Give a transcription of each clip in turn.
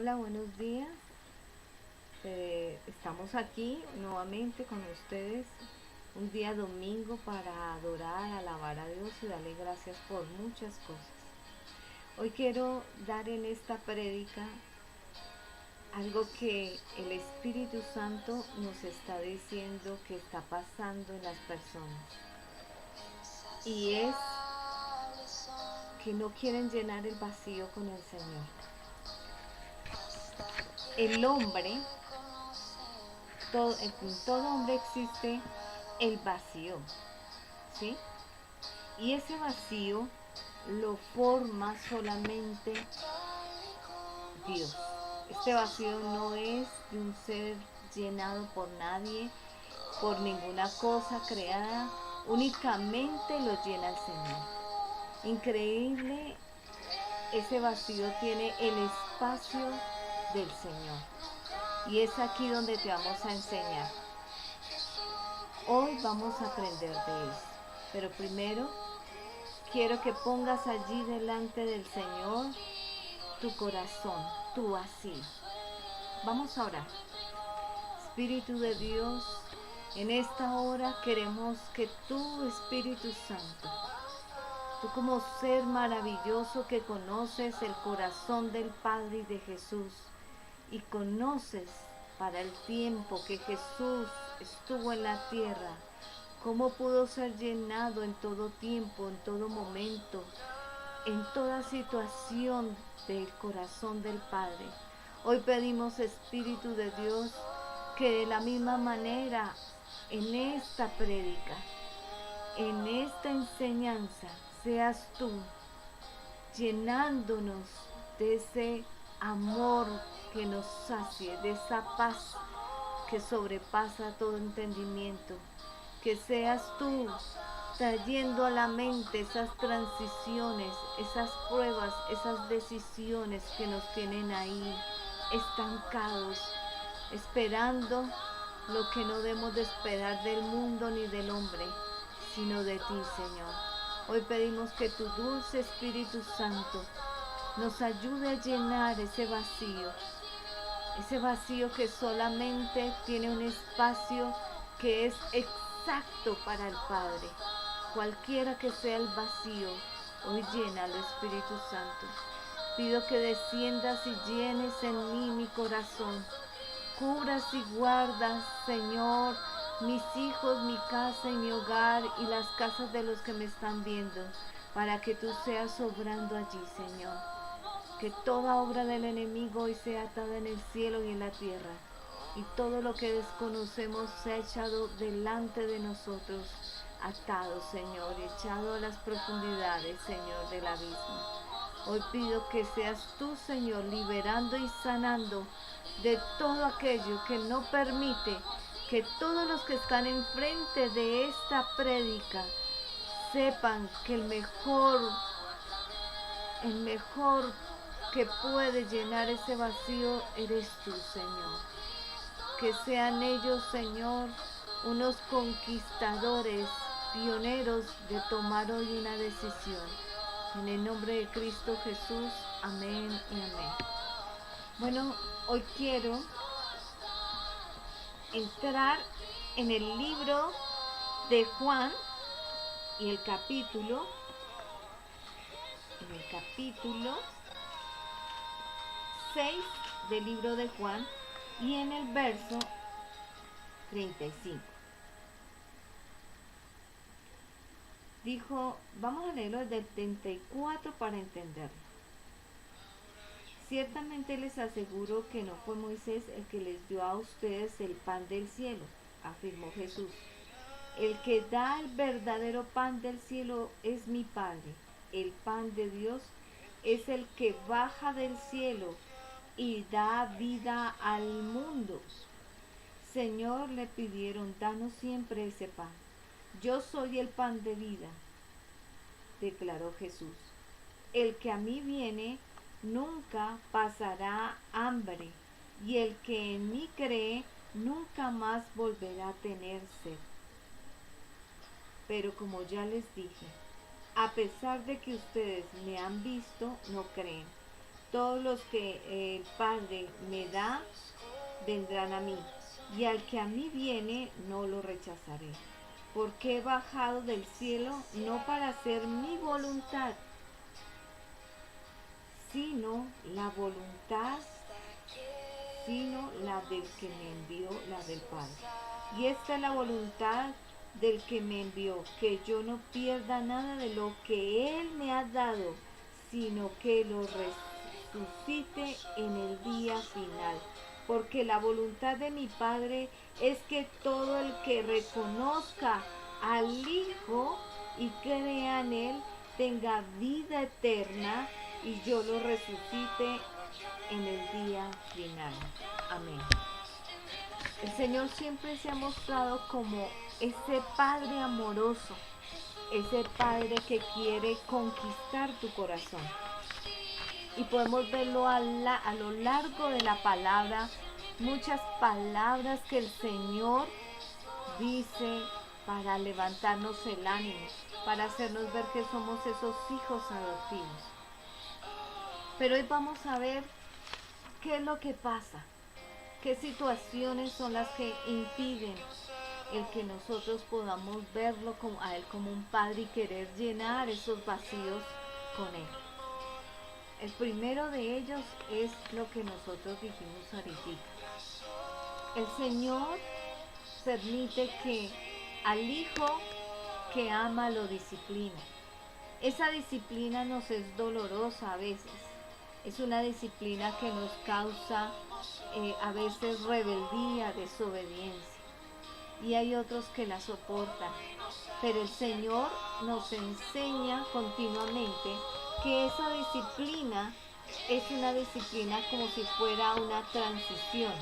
Hola, buenos días. Estamos aquí nuevamente con ustedes un día domingo para adorar, alabar a Dios y darle gracias por muchas cosas. Hoy quiero dar en esta prédica algo que el Espíritu Santo nos está diciendo que está pasando en las personas. Y es que no quieren llenar el vacío con el Señor. El hombre, en todo hombre existe el vacío, ¿sí? Y ese vacío lo forma solamente Dios. Este vacío no es de un ser llenado por nadie, por ninguna cosa creada, únicamente lo llena el Señor. Increíble, ese vacío tiene el espacio del Señor. Y es aquí donde te vamos a enseñar. Hoy vamos a aprender de eso. Pero primero quiero que pongas allí delante del Señor tu corazón, tu vacío. Vamos a orar. Espíritu de Dios, en esta hora queremos que tú, Espíritu Santo, tú como ser maravilloso que conoces el corazón del Padre y de Jesús, y conoces para el tiempo que Jesús estuvo en la tierra, cómo pudo ser llenado en todo tiempo, en todo momento, en toda situación del corazón del Padre. Hoy pedimos, Espíritu de Dios, que de la misma manera en esta prédica, en esta enseñanza, seas tú llenándonos de ese amor que nos sacie, de esa paz que sobrepasa todo entendimiento. Que seas tú trayendo a la mente esas transiciones, esas pruebas, esas decisiones que nos tienen ahí estancados, esperando lo que no debemos de esperar del mundo ni del hombre, sino de ti, Señor. Hoy pedimos que tu dulce Espíritu Santo nos ayude a llenar ese vacío que solamente tiene un espacio que es exacto para el Padre. Cualquiera que sea el vacío, hoy llénalo, Espíritu Santo. Pido que desciendas y llenes en mí mi corazón. Cubras y guardas, Señor, mis hijos, mi casa y mi hogar y las casas de los que me están viendo, para que tú seas obrando allí, Señor. Que toda obra del enemigo hoy sea atada en el cielo y en la tierra, y todo lo que desconocemos sea echado delante de nosotros, atado, Señor, y echado a las profundidades, Señor, del abismo. Hoy pido que seas tú, Señor, liberando y sanando de todo aquello que no permite que todos los que están enfrente de esta prédica sepan que el mejor que puede llenar ese vacío eres tú, Señor. Que sean ellos, Señor, unos conquistadores, pioneros de tomar hoy una decisión. En el nombre de Cristo Jesús, amén y amén. Bueno, hoy quiero entrar en el libro de Juan y en el capítulo 6 del libro de Juan y en el verso 35. Dijo, vamos a leerlo desde el 34 para entenderlo. Ciertamente les aseguro que no fue Moisés el que les dio a ustedes el pan del cielo, afirmó Jesús. El que da el verdadero pan del cielo es mi Padre. El pan de Dios es el que baja del cielo y da vida al mundo. Señor, le pidieron, danos siempre ese pan. Yo soy el pan de vida, declaró Jesús. El que a mí viene nunca pasará hambre, y el que en mí cree nunca más volverá a tener sed. Pero como ya les dije, a pesar de que ustedes me han visto, no creen. Todos los que el Padre me da, vendrán a mí, y al que a mí viene, no lo rechazaré. Porque he bajado del cielo no para hacer mi voluntad, sino la voluntad, sino la del que me envió, la del Padre. Y esta es la voluntad del que me envió, que yo no pierda nada de lo que Él me ha dado, sino que lo resucite en el día final. Porque la voluntad de mi Padre es que todo el que reconozca al Hijo y crea en Él tenga vida eterna, y yo lo resucite en el día final. Amén. El Señor siempre se ha mostrado como ese Padre amoroso, ese Padre que quiere conquistar tu corazón. Y podemos verlo a lo largo de la palabra, muchas palabras que el Señor dice para levantarnos el ánimo, para hacernos ver que somos esos hijos adoptivos. Pero hoy vamos a ver qué es lo que pasa, qué situaciones son las que impiden el que nosotros podamos verlo a Él como un Padre y querer llenar esos vacíos con Él. El primero de ellos es lo que nosotros dijimos ahorita. El Señor permite que al Hijo que ama lo disciplina. Esa disciplina nos es dolorosa a veces. Es una disciplina que nos causa a veces rebeldía, desobediencia. Y hay otros que la soportan. Pero el Señor nos enseña continuamente que esa disciplina es una disciplina como si fuera una transición.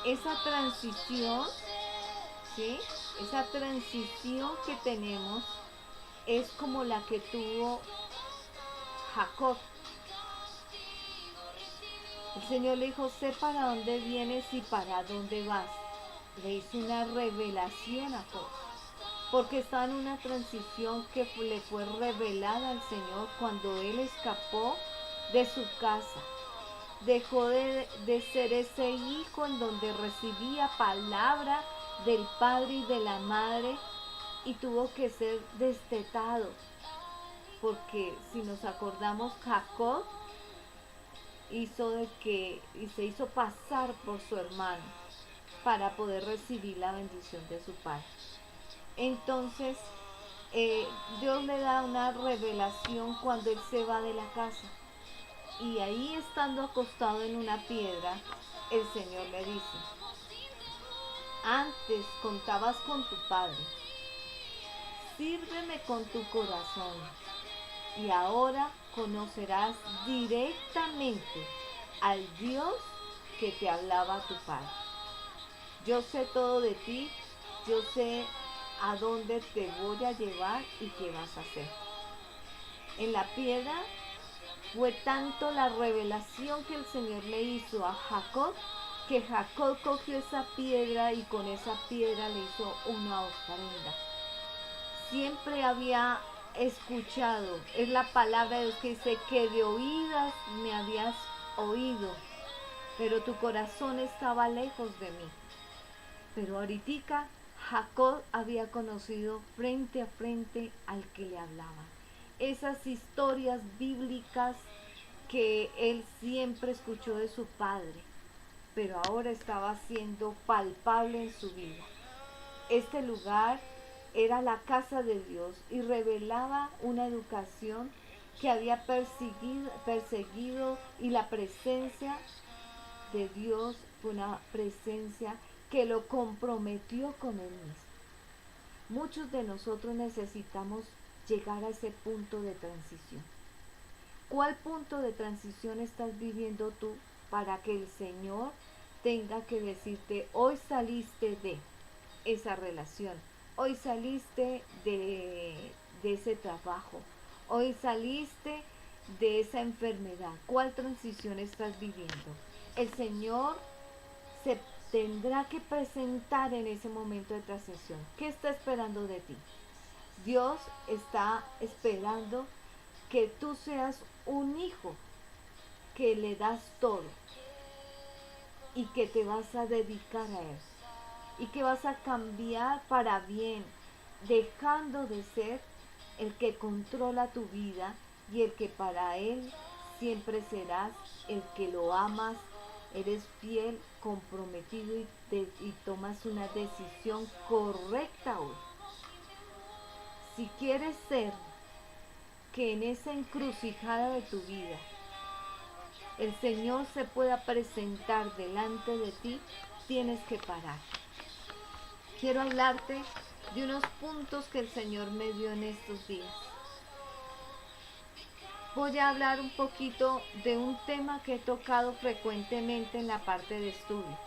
Esa transición, ¿sí? Esa transición que tenemos es como la que tuvo Jacob. El Señor le dijo, sé para dónde vienes y para dónde vas. Le hizo una revelación a Jacob, porque está en una transición que le fue revelada al Señor cuando él escapó de su casa. Dejó de ser ese hijo en donde recibía palabra del padre y de la madre y tuvo que ser destetado. Porque si nos acordamos, Jacob se hizo pasar por su hermano para poder recibir la bendición de su padre. Entonces, Dios le da una revelación cuando él se va de la casa. Y ahí, estando acostado en una piedra, el Señor le dice, antes contabas con tu padre, sírveme con tu corazón, y ahora conocerás directamente al Dios que te hablaba tu padre. Yo sé todo de ti, yo sé a dónde te voy a llevar y qué vas a hacer. En la piedra fue tanto la revelación que el Señor le hizo a Jacob, que Jacob cogió esa piedra y con esa piedra le hizo una ofrenda. Siempre había escuchado, es la palabra de Dios que dice que de oídas me habías oído, pero tu corazón estaba lejos de mí. Pero ahorita Jacob había conocido frente a frente al que le hablaba. Esas historias bíblicas que él siempre escuchó de su padre, pero ahora estaba siendo palpable en su vida. Este lugar era la casa de Dios y revelaba una educación que había perseguido, y la presencia de Dios fue una presencia que lo comprometió con él mismo. Muchos de nosotros necesitamos llegar a ese punto de transición. ¿Cuál punto de transición estás viviendo tú para que el Señor tenga que decirte, hoy saliste de esa relación, hoy saliste de ese trabajo, hoy saliste de esa enfermedad? ¿Cuál transición estás viviendo? El Señor se tendrá que presentar en ese momento de transición. ¿Qué está esperando de ti? Dios está esperando que tú seas un hijo que le das todo y que te vas a dedicar a Él y que vas a cambiar para bien, dejando de ser el que controla tu vida y el que para Él siempre serás el que lo amas, eres fiel, comprometido y tomas una decisión correcta hoy. Si quieres ser que en esa encrucijada de tu vida el Señor se pueda presentar delante de ti, tienes que parar. Quiero hablarte de unos puntos que el Señor me dio en estos días. Voy a hablar un poquito de un tema que he tocado frecuentemente en la parte de estudio.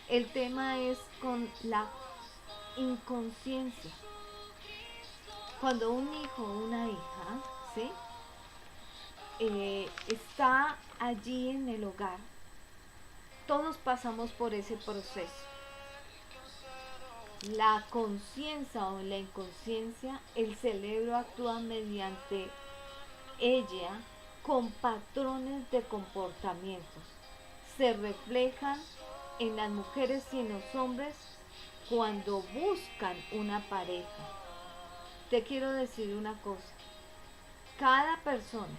El tema es con la inconsciencia. Cuando un hijo o una hija, ¿sí? Está allí en el hogar, todos pasamos por ese proceso. La conciencia o la inconsciencia, el cerebro actúa mediante ella con patrones de comportamientos. Se reflejan en las mujeres y en los hombres cuando buscan una pareja. Te quiero decir una cosa, cada persona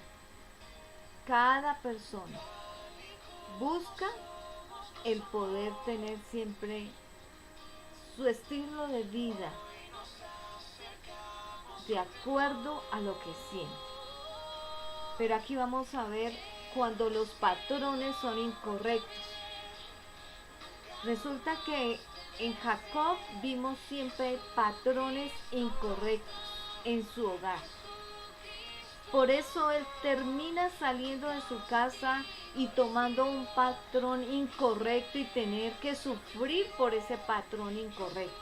busca el poder tener siempre su estilo de vida de acuerdo a lo que siente. Pero aquí vamos a ver cuando los patrones son incorrectos. Resulta que en Jacob vimos siempre patrones incorrectos en su hogar. Por eso él termina saliendo de su casa y tomando un patrón incorrecto y tener que sufrir por ese patrón incorrecto.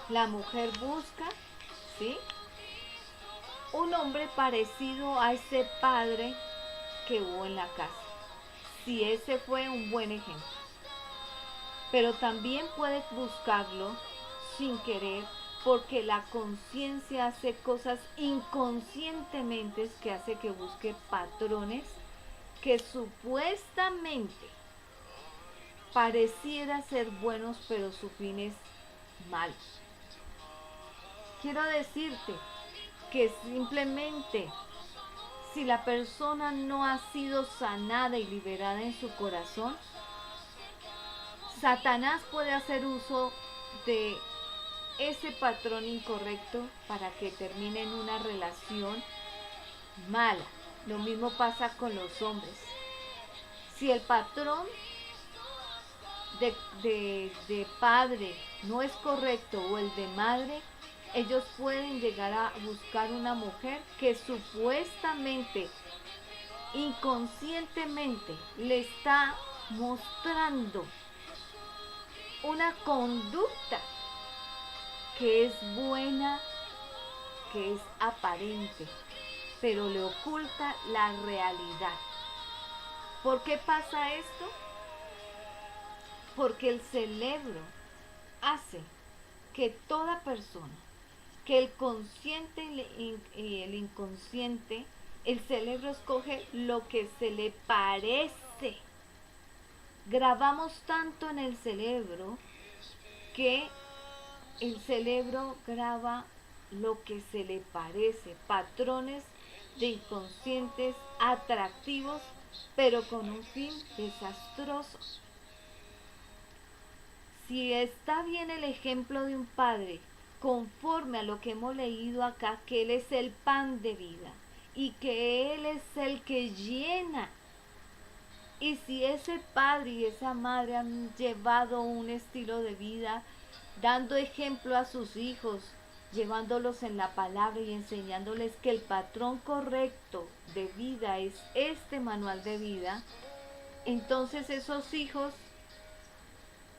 La mujer busca, ¿sí?, un hombre parecido a ese padre que hubo en la casa. Si ese fue un buen ejemplo. Pero también puede buscarlo sin querer, porque la conciencia hace cosas inconscientemente que hace que busque patrones que supuestamente pareciera ser buenos, pero su fin es malo. Quiero decirte que simplemente si la persona no ha sido sanada y liberada en su corazón, Satanás puede hacer uso de ese patrón incorrecto para que termine en una relación mala. Lo mismo pasa con los hombres. Si el patrón de padre no es correcto o el de madre, ellos pueden llegar a buscar una mujer que supuestamente, inconscientemente, le está mostrando una conducta que es buena, que es aparente, pero le oculta la realidad. ¿Por qué pasa esto? Porque el cerebro hace que toda persona, que el consciente y el inconsciente, el cerebro escoge lo que se le parece. Grabamos tanto en el cerebro que el cerebro graba lo que se le parece, patrones de inconscientes atractivos, pero con un fin desastroso. Si está bien el ejemplo de un padre, conforme a lo que hemos leído acá, que Él es el pan de vida y que Él es el que llena. Y si ese padre y esa madre han llevado un estilo de vida, dando ejemplo a sus hijos, llevándolos en la palabra y enseñándoles que el patrón correcto de vida es este manual de vida, entonces esos hijos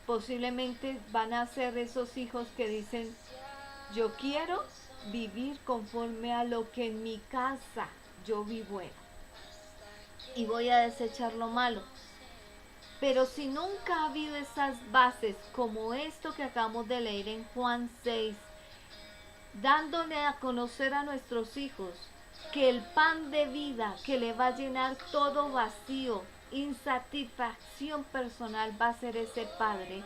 posiblemente van a ser esos hijos que dicen: yo quiero vivir conforme a lo que en mi casa yo vi bueno y voy a desechar lo malo. Pero si nunca ha habido esas bases como esto que acabamos de leer en Juan 6, dándole a conocer a nuestros hijos que el pan de vida que le va a llenar todo vacío, insatisfacción personal va a ser ese padre,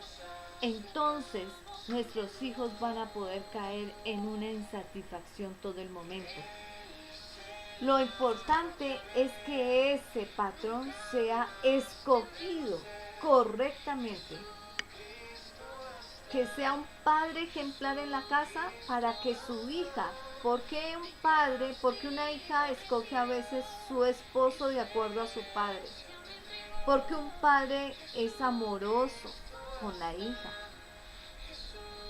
entonces nuestros hijos van a poder caer en una insatisfacción todo el momento. Lo importante es que ese patrón sea escogido correctamente, que sea un padre ejemplar en la casa para que su hija, porque un padre, porque una hija escoge a veces su esposo de acuerdo a su padre, porque un padre es amoroso con la hija,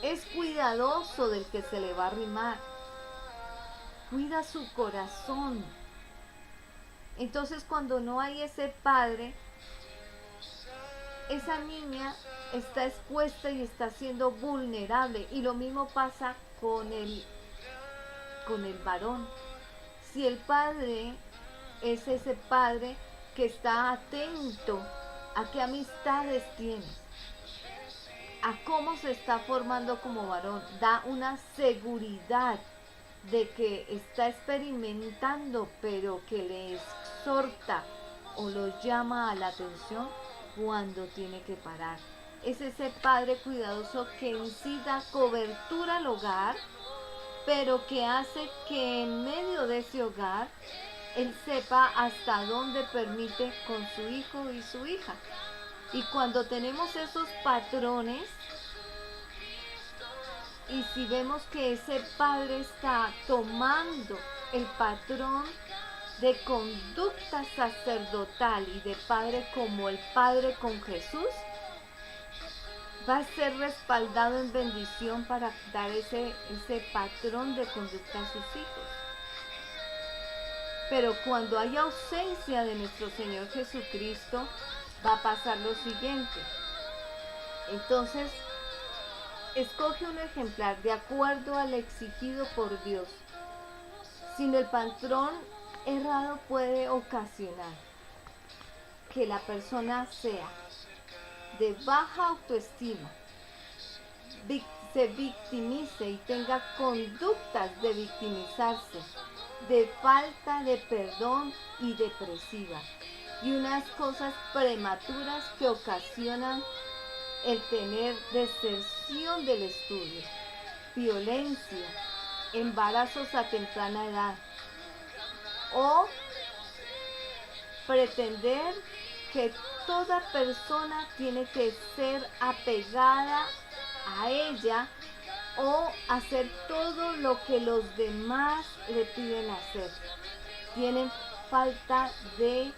es cuidadoso del que se le va a arrimar, cuida su corazón. Entonces cuando no hay ese padre, esa niña está expuesta y está siendo vulnerable. Y lo mismo pasa con el varón. Si el padre es ese padre que está atento a qué amistades tiene, a cómo se está formando como varón, da una seguridad de que está experimentando, pero que le exhorta o lo llama a la atención cuando tiene que parar. Es ese padre cuidadoso que en sí da cobertura al hogar, pero que hace que en medio de ese hogar él sepa hasta dónde permite con su hijo y su hija. Y cuando tenemos esos patrones, y si vemos que ese padre está tomando el patrón de conducta sacerdotal y de padre como el Padre con Jesús, va a ser respaldado en bendición para dar ese patrón de conducta a sus hijos. Pero cuando hay ausencia de nuestro Señor Jesucristo, va a pasar lo siguiente. Entonces, escoge un ejemplar de acuerdo al exigido por Dios. Sin el patrón errado puede ocasionar que la persona sea de baja autoestima, se victimice y tenga conductas de victimizarse, de falta de perdón y depresiva, y unas cosas prematuras que ocasionan el tener deserción del estudio, violencia, embarazos a temprana edad, o pretender que toda persona tiene que ser apegada a ella o hacer todo lo que los demás le piden hacer. Tienen falta de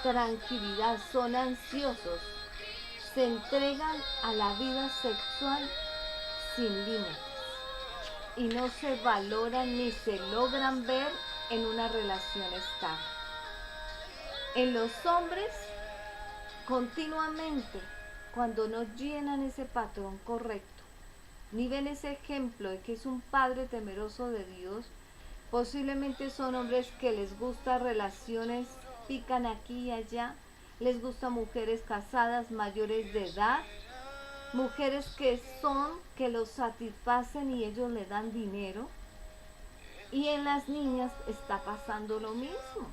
tranquilidad, son ansiosos, se entregan a la vida sexual sin límites y no se valoran ni se logran ver en una relación estable. En los hombres, continuamente, cuando no llenan ese patrón correcto, ni ven ese ejemplo de que es un padre temeroso de Dios, posiblemente son hombres que les gustan relaciones, pican aquí y allá, les gustan mujeres casadas mayores de edad, mujeres que los satisfacen y ellos le dan dinero, y en las niñas está pasando lo mismo.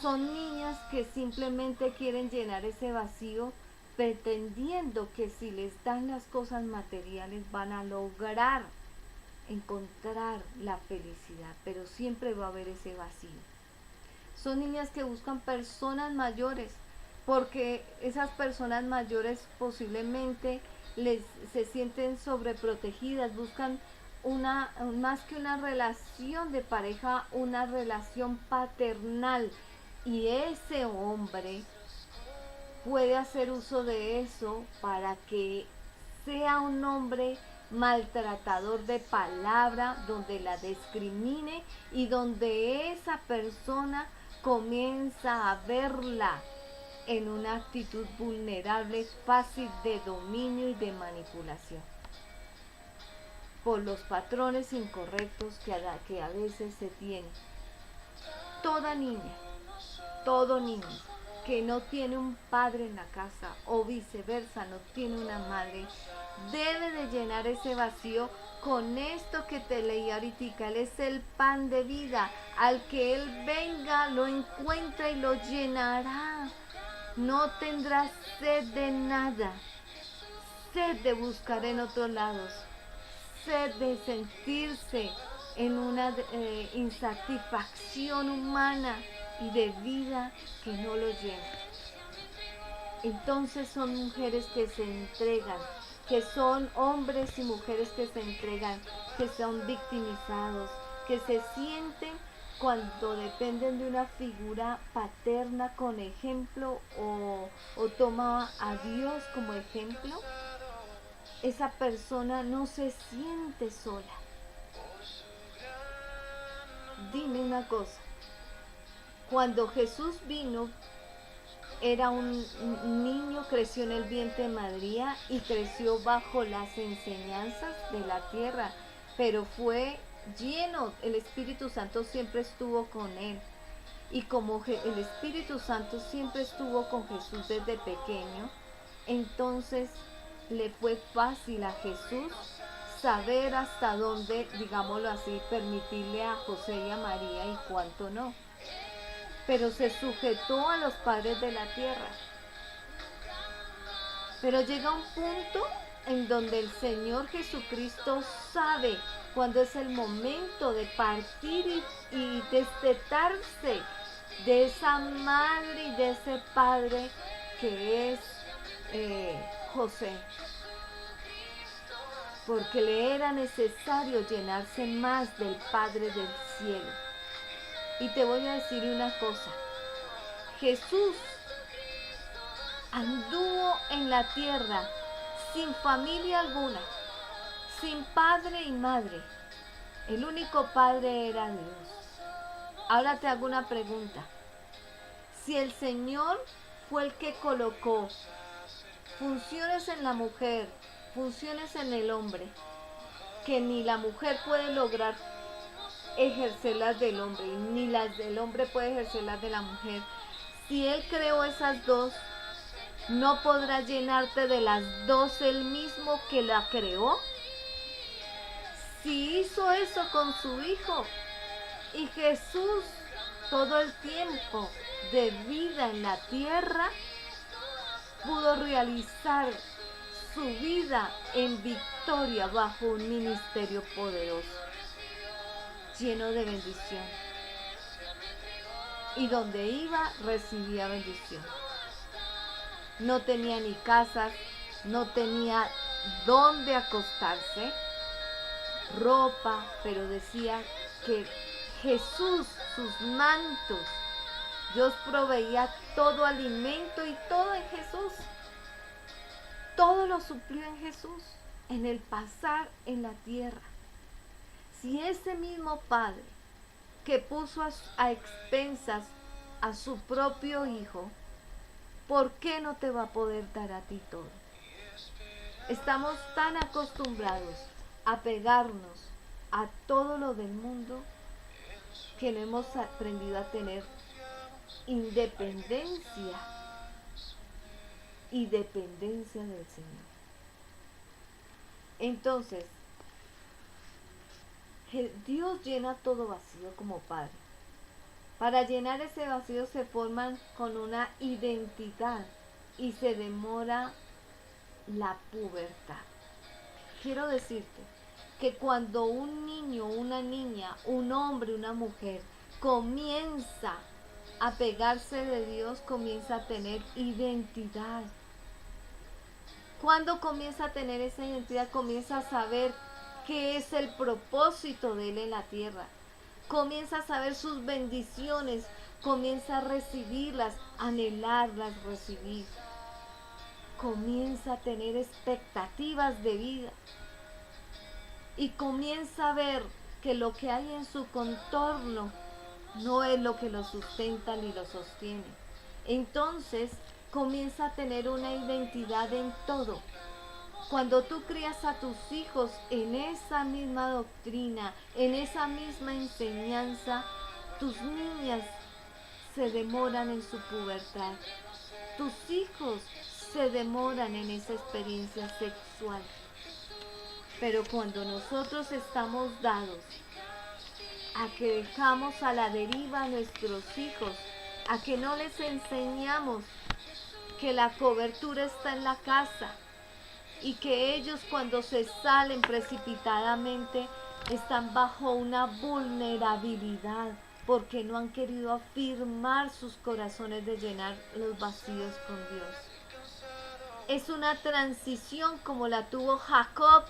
Son niñas que simplemente quieren llenar ese vacío pretendiendo que si les dan las cosas materiales van a lograr encontrar la felicidad, pero siempre va a haber ese vacío. Son niñas que buscan personas mayores porque esas personas mayores posiblemente se sienten sobreprotegidas, buscan más que una relación de pareja, una relación paternal, y ese hombre puede hacer uso de eso para que sea un hombre maltratador de palabra, donde la discrimine y donde esa persona comienza a verla en una actitud vulnerable, fácil de dominio y de manipulación por los patrones incorrectos que a veces se tienen. Toda niña, todo niño que no tiene un padre en la casa o viceversa, no tiene una madre, debe de llenar ese vacío con esto que te leí ahorita. Él es el pan de vida. Al que Él venga, lo encuentra y lo llenará. No tendrá sed de nada, sed de buscar en otros lados, sed de sentirse en una insatisfacción humana y de vida que no lo llena. Entonces son mujeres que se entregan, que son hombres y mujeres que se entregan, que son victimizados, que se sienten cuando dependen de una figura paterna con ejemplo o toma a Dios como ejemplo. Esa persona no se siente sola. Dime una cosa, cuando Jesús vino, era un niño, creció en el vientre de María y creció bajo las enseñanzas de la tierra, pero fue lleno, el Espíritu Santo siempre estuvo con él. Y como el Espíritu Santo siempre estuvo con Jesús desde pequeño, entonces le fue fácil a Jesús saber hasta dónde, digámoslo así, permitirle a José y a María y cuánto no. Pero se sujetó a los padres de la tierra. Pero llega un punto en donde el Señor Jesucristo sabe cuándo es el momento de partir y destetarse de esa madre y de ese padre que es José. Porque le era necesario llenarse más del Padre del cielo. Y te voy a decir una cosa, Jesús anduvo en la tierra sin familia alguna, sin padre y madre. El único padre era Dios. Ahora te hago una pregunta. Si el Señor fue el que colocó funciones en la mujer, funciones en el hombre, que ni la mujer puede lograr ejercerlas del hombre, ni las del hombre puede ejercerlas de la mujer, si Él creó esas dos, ¿no podrá llenarte de las dos Él mismo que la creó? Si hizo eso con su Hijo, y Jesús todo el tiempo de vida en la tierra pudo realizar su vida en victoria bajo un ministerio poderoso, lleno de bendición, y donde iba recibía bendición. No tenía ni casas, no tenía dónde acostarse, ropa, pero decía que Jesús, sus mantos, Dios proveía todo alimento y todo en Jesús. Todo lo suplió en Jesús, en el pasar en la tierra. Si ese mismo Padre que puso a expensas a su propio Hijo, ¿por qué no te va a poder dar a ti todo? Estamos tan acostumbrados a pegarnos a todo lo del mundo que no hemos aprendido a tener independencia y dependencia del Señor. Entonces, Dios llena todo vacío como Padre. Para llenar ese vacío se forman con una identidad y se demora la pubertad. Quiero decirte que cuando un niño, una niña, un hombre, una mujer comienza a pegarse de Dios, comienza a tener identidad. Cuando comienza a tener esa identidad, comienza a saber qué es el propósito de Él en la tierra. Comienza a saber sus bendiciones, comienza a recibirlas, anhelarlas, recibir. Comienza a tener expectativas de vida. Y comienza a ver que lo que hay en su contorno no es lo que lo sustenta ni lo sostiene. Entonces comienza a tener una identidad en todo. Cuando tú crías a tus hijos en esa misma doctrina, en esa misma enseñanza, tus niñas se demoran en su pubertad. Tus hijos se demoran en esa experiencia sexual. Pero cuando nosotros estamos dados a que dejamos a la deriva a nuestros hijos, a que no les enseñamos que la cobertura está en la casa y que ellos cuando se salen precipitadamente están bajo una vulnerabilidad porque no han querido afirmar sus corazones de llenar los vacíos con Dios. Es una transición como la tuvo Jacob.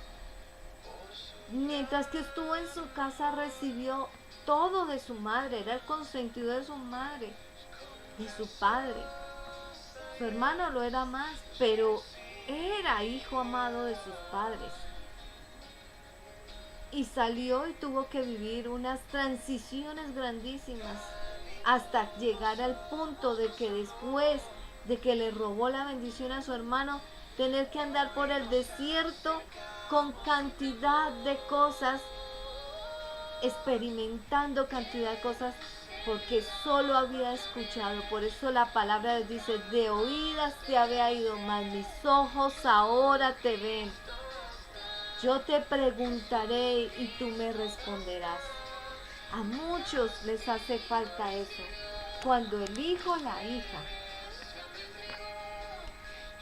Mientras que estuvo en su casa recibió todo de su madre, era el consentido de su madre, de su padre. Su hermano lo era más, pero era hijo amado de sus padres. Y salió y tuvo que vivir unas transiciones grandísimas hasta llegar al punto de que después de que le robó la bendición a su hermano, tener que andar por el desierto con cantidad de cosas, experimentando cantidad de cosas, porque solo había escuchado. Por eso la palabra les dice, de oídas te había ido, mas mis ojos ahora te ven. Yo te preguntaré y tú me responderás. A muchos les hace falta eso. Cuando el hijo o la hija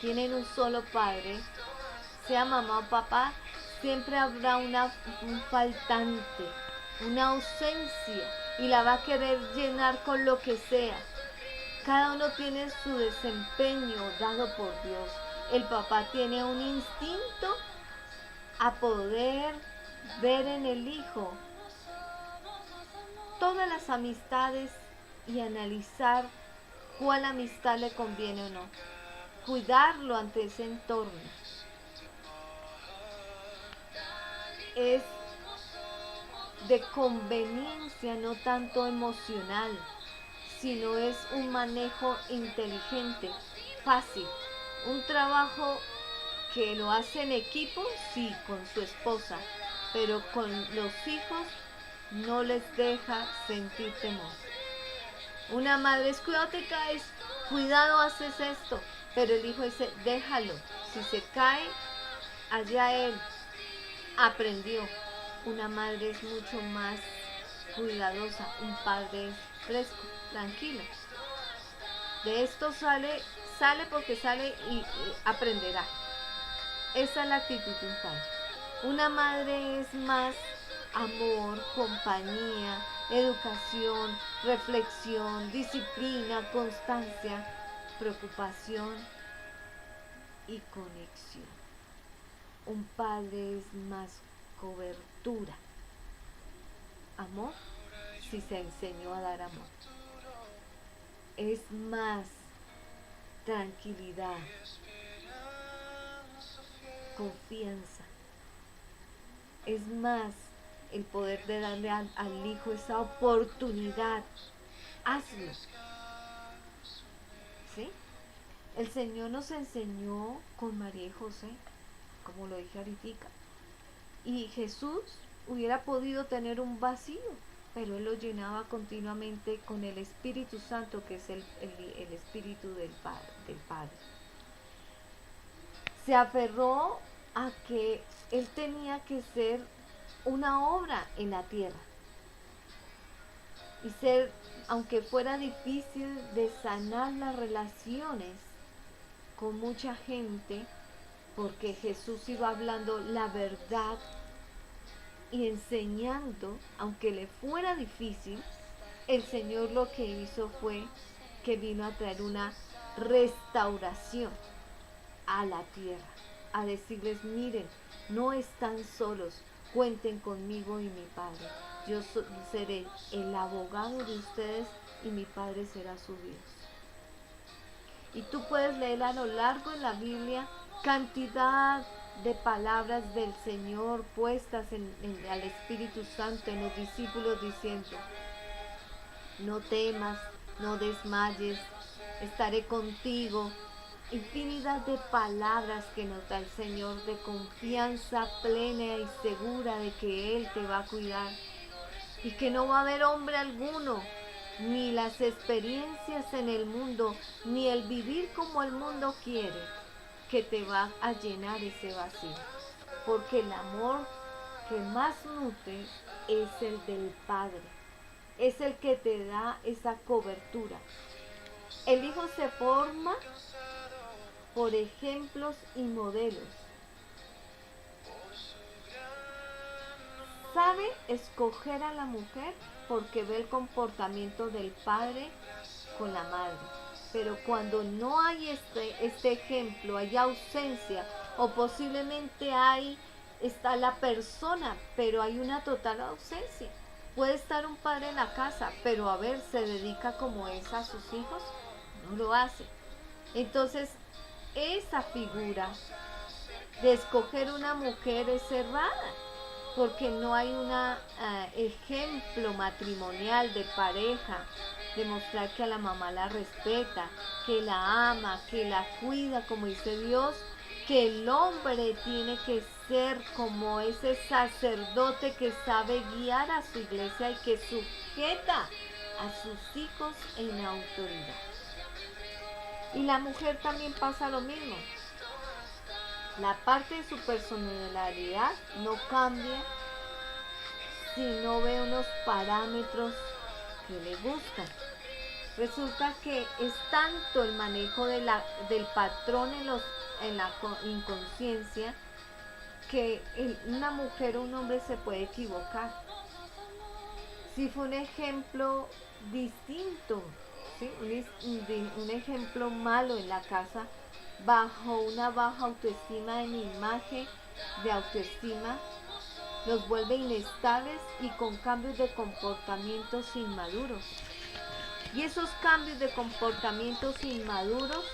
tienen un solo padre, sea mamá o papá, siempre habrá un faltante, una ausencia, y la va a querer llenar con lo que sea. Cada uno tiene su desempeño dado por Dios. El papá tiene un instinto a poder ver en el hijo todas las amistades y analizar cuál amistad le conviene o no. Cuidarlo ante ese entorno. Es de conveniencia, no tanto emocional, sino es un manejo inteligente, fácil. Un trabajo que lo hace en equipo, sí, con su esposa, pero con los hijos no les deja sentir temor. Una madre es, cuidado te caes, cuidado haces esto, pero el hijo dice, déjalo, si se cae, allá él aprendió. Una madre es mucho más cuidadosa, un padre es fresco, tranquilo. De esto sale porque sale y aprenderá. Esa es la actitud de un padre. Una madre es más amor, compañía, educación, reflexión, disciplina, constancia, preocupación y conexión. Un padre es más cobertura. Amor, si se enseñó a dar amor. Es más tranquilidad, confianza. Es más el poder de darle al hijo esa oportunidad. Hazlo. ¿Sí? El Señor nos enseñó con María y José, como lo dije ahorita. Y Jesús hubiera podido tener un vacío, pero Él lo llenaba continuamente con el Espíritu Santo, que es el Espíritu del Padre. Se aferró a que Él tenía que ser una obra en la tierra. Y ser, aunque fuera difícil de sanar las relaciones con mucha gente, porque Jesús iba hablando la verdad y enseñando, aunque le fuera difícil, el Señor lo que hizo fue que vino a traer una restauración a la tierra, a decirles, miren, no están solos, cuenten conmigo y mi Padre. Yo seré el abogado de ustedes y mi Padre será su Dios. Y tú puedes leer a lo largo de la Biblia cantidad de palabras del Señor puestas al Espíritu Santo, en los discípulos diciendo, no temas, no desmayes, estaré contigo. Infinidad de palabras que nos da el Señor de confianza plena y segura de que Él te va a cuidar y que no va a haber hombre alguno, ni las experiencias en el mundo, ni el vivir como el mundo quiere, que te va a llenar ese vacío. porque el amor que más nutre es el del Padre, es el que te da esa cobertura. El hijo se forma por ejemplos y modelos. Sabe escoger a la mujer porque ve el comportamiento del padre con la madre. Pero cuando no hay este ejemplo, hay ausencia o posiblemente está la persona, pero hay una total ausencia. Puede estar un padre en la casa, pero a ver, se dedica como es a sus hijos, no lo hace. Entonces, esa figura de escoger una mujer es cerrada, porque no hay un ejemplo matrimonial de pareja, demostrar que a la mamá la respeta, que la ama, que la cuida, como dice Dios, que el hombre tiene que ser como ese sacerdote que sabe guiar a su iglesia y que sujeta a sus hijos en autoridad. Y la mujer también pasa lo mismo. La parte de su personalidad no cambia si no ve unos parámetros que le gustan. Resulta que es tanto el manejo del patrón en la inconsciencia que una mujer o un hombre se puede equivocar. Si fue un ejemplo distinto, ¿sí? un ejemplo malo en la casa, bajo una baja autoestima en imagen de autoestima, los vuelve inestables y con cambios de comportamientos inmaduros. Y esos cambios de comportamientos inmaduros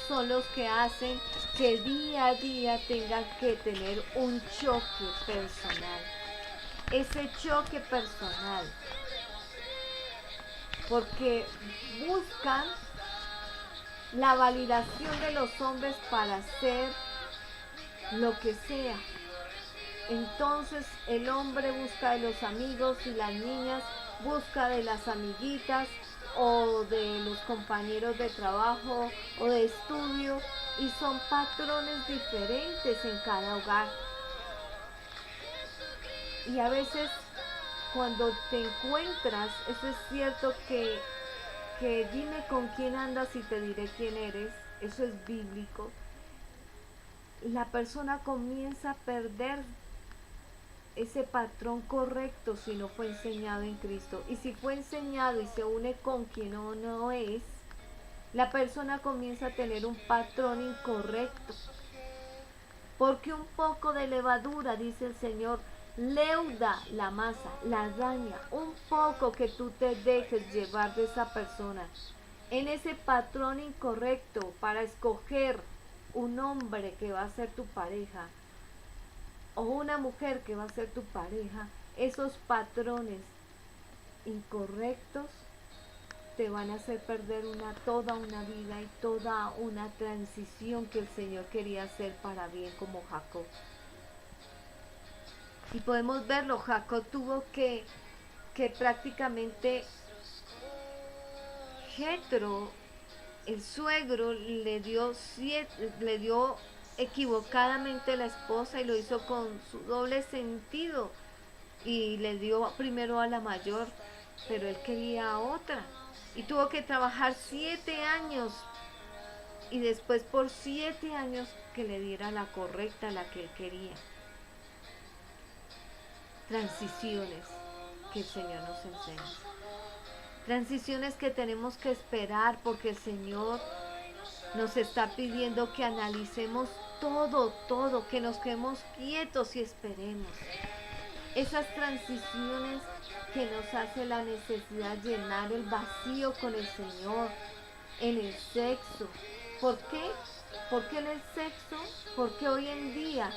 son los que hacen que día a día tengan que tener un choque personal. Ese choque personal. Porque buscan la validación de los hombres para hacer lo que sea. Entonces el hombre busca de los amigos y las niñas busca de las amiguitas o de los compañeros de trabajo o de estudio, y son patrones diferentes en cada hogar. Y a veces cuando te encuentras, eso es cierto que dime con quién andas y te diré quién eres, eso es bíblico. La persona comienza a perder ese patrón correcto si no fue enseñado en Cristo. Y si fue enseñado y se une con quien no es, la persona comienza a tener un patrón incorrecto. Porque un poco de levadura, dice el Señor, leuda la masa, la daña. Un poco que tú te dejes llevar de esa persona en ese patrón incorrecto para escoger un hombre que va a ser tu pareja o una mujer que va a ser tu pareja, esos patrones incorrectos te van a hacer perder toda una vida y toda una transición que el Señor quería hacer para bien, como Jacob. Y podemos verlo, Jacob tuvo que prácticamente Jetro, el suegro, le dio equivocadamente la esposa y lo hizo con su doble sentido, y le dio primero a la mayor, pero él quería a otra y tuvo que trabajar 7 años y después por 7 años que le diera la correcta, la que él quería. Transiciones que el Señor nos enseña. Transiciones que tenemos que esperar, porque el Señor nos está pidiendo que analicemos todo, que nos quedemos quietos y esperemos. Esas transiciones que nos hace la necesidad de llenar el vacío con el Señor en el sexo. ¿Por qué? ¿Por qué en el sexo? Porque hoy en día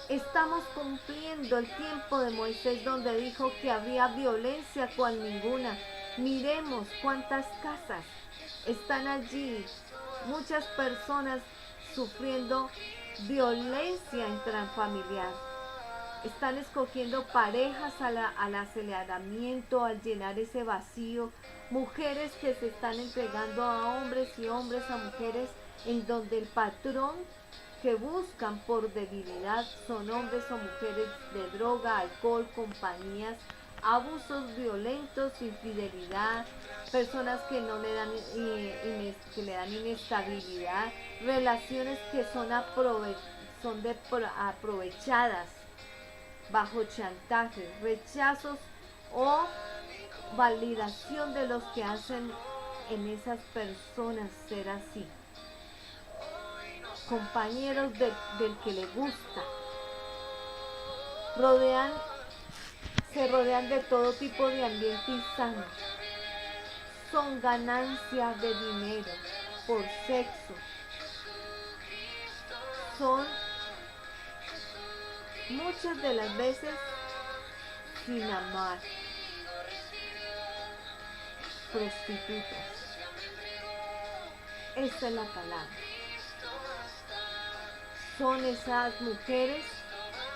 estamos cumpliendo el tiempo de Moisés, donde dijo que había violencia cual ninguna. Miremos cuántas casas están allí, muchas personas sufriendo violencia intrafamiliar. Están escogiendo parejas al aceleramiento, al llenar ese vacío. Mujeres que se están entregando a hombres y hombres a mujeres, en donde el patrón que buscan por debilidad son hombres o mujeres de droga, alcohol, compañías, abusos violentos, infidelidad, personas que no le dan, que le dan inestabilidad, relaciones que son aprovechadas bajo chantaje, rechazos o validación de los que hacen en esas personas ser así. Compañeros del que le gusta. Se rodean de todo tipo de ambiente insano. Son ganancia de dinero por sexo. Son muchas de las veces sin amar. Prostitutas. Esa es la palabra. Son esas mujeres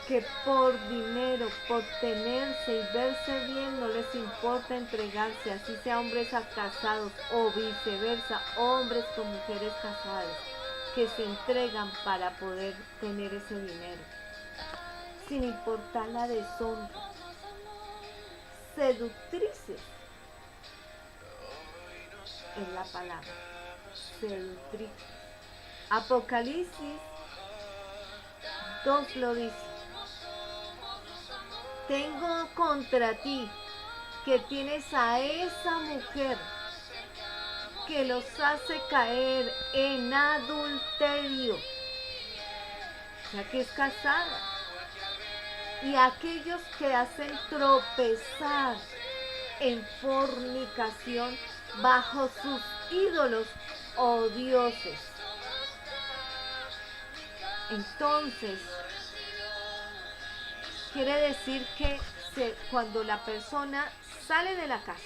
que por dinero, por tenerse y verse bien, no les importa entregarse, así sea hombres casados o viceversa, hombres con mujeres casadas, que se entregan para poder tener ese dinero, sin importar la deshonra. Seductrices es la palabra, seductrices. Apocalipsis 2 lo dice. Tengo contra ti que tienes a esa mujer que los hace caer en adulterio, o sea que es casada, y aquellos que hacen tropezar en fornicación bajo sus ídolos o dioses. Entonces, quiere decir que cuando la persona sale de la casa,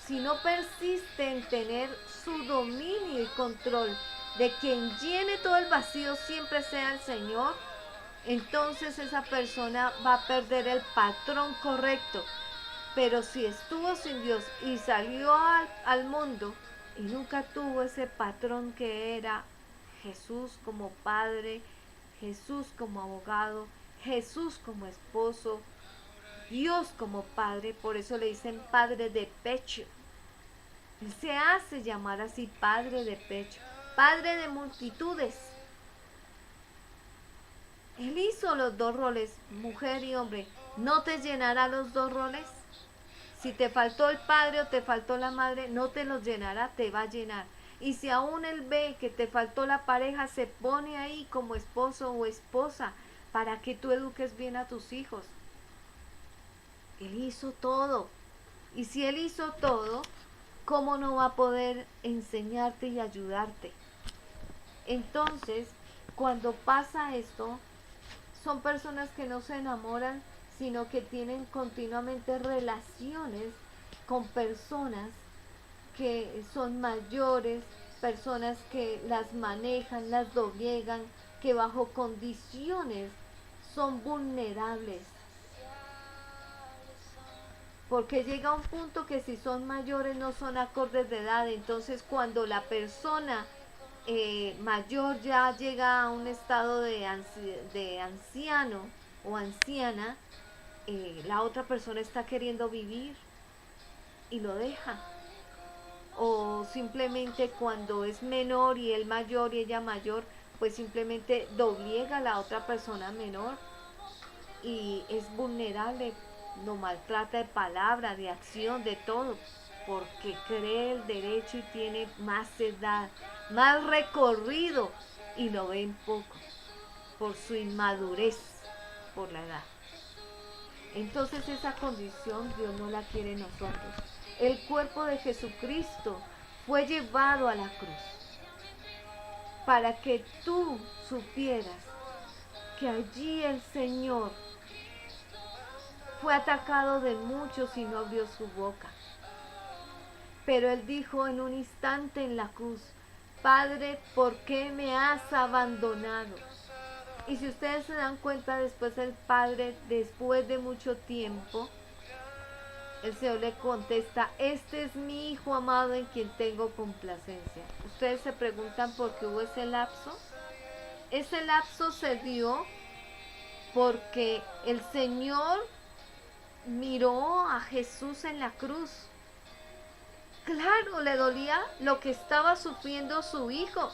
si no persiste en tener su dominio y control de quien llene todo el vacío siempre sea el Señor, entonces esa persona va a perder el patrón correcto. Pero si estuvo sin Dios y salió al mundo y nunca tuvo ese patrón que era Jesús como padre, Jesús como abogado, Jesús como esposo, Dios como padre, por eso le dicen padre de pecho. Él se hace llamar así, padre de pecho, padre de multitudes. Él hizo los dos roles, mujer y hombre. ¿No te llenará los dos roles? Si te faltó el padre o te faltó la madre, no te los llenará, te va a llenar. Y si aún él ve que te faltó la pareja, se pone ahí como esposo o esposa para que tú eduques bien a tus hijos. Él hizo todo. Y si él hizo todo, ¿cómo no va a poder enseñarte y ayudarte? Entonces, cuando pasa esto, son personas que no se enamoran, sino que tienen continuamente relaciones con personas que son mayores, personas que las manejan, las doblegan, que bajo condiciones son vulnerables. Porque llega un punto que si son mayores no son acordes de edad, entonces cuando la persona mayor ya llega a un estado de anciano o anciana, la otra persona está queriendo vivir y lo deja. O simplemente cuando es menor y él mayor y ella mayor, pues simplemente doblega a la otra persona menor y es vulnerable, lo maltrata de palabra, de acción, de todo, porque cree el derecho y tiene más edad, más recorrido y lo ven poco por su inmadurez, por la edad. Entonces esa condición Dios no la quiere en nosotros. El cuerpo de Jesucristo fue llevado a la cruz para que tú supieras que allí el Señor fue atacado de muchos y no abrió su boca. Pero Él dijo en un instante en la cruz: Padre, ¿por qué me has abandonado? Y si ustedes se dan cuenta, después el padre, después de mucho tiempo, el Señor le contesta, este es mi hijo amado en quien tengo complacencia. Ustedes se preguntan por qué hubo ese lapso. Ese lapso se dio porque el Señor miró a Jesús en la cruz. Claro, le dolía lo que estaba sufriendo su hijo,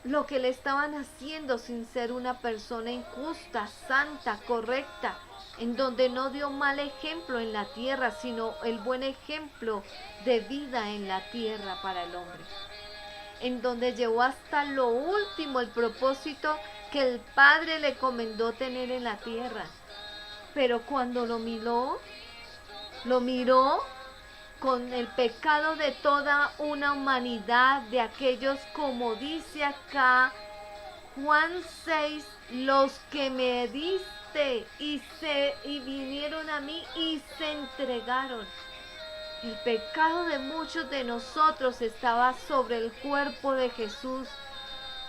lo que le estaban haciendo sin ser una persona injusta, santa, correcta, en donde no dio mal ejemplo en la tierra, sino el buen ejemplo de vida en la tierra para el hombre, en donde llevó hasta lo último el propósito que el Padre le encomendó tener en la tierra. Pero cuando lo miró con el pecado de toda una humanidad, de aquellos, como dice acá Juan 6, los que me diste y vinieron a mí y se entregaron. El pecado de muchos de nosotros estaba sobre el cuerpo de Jesús.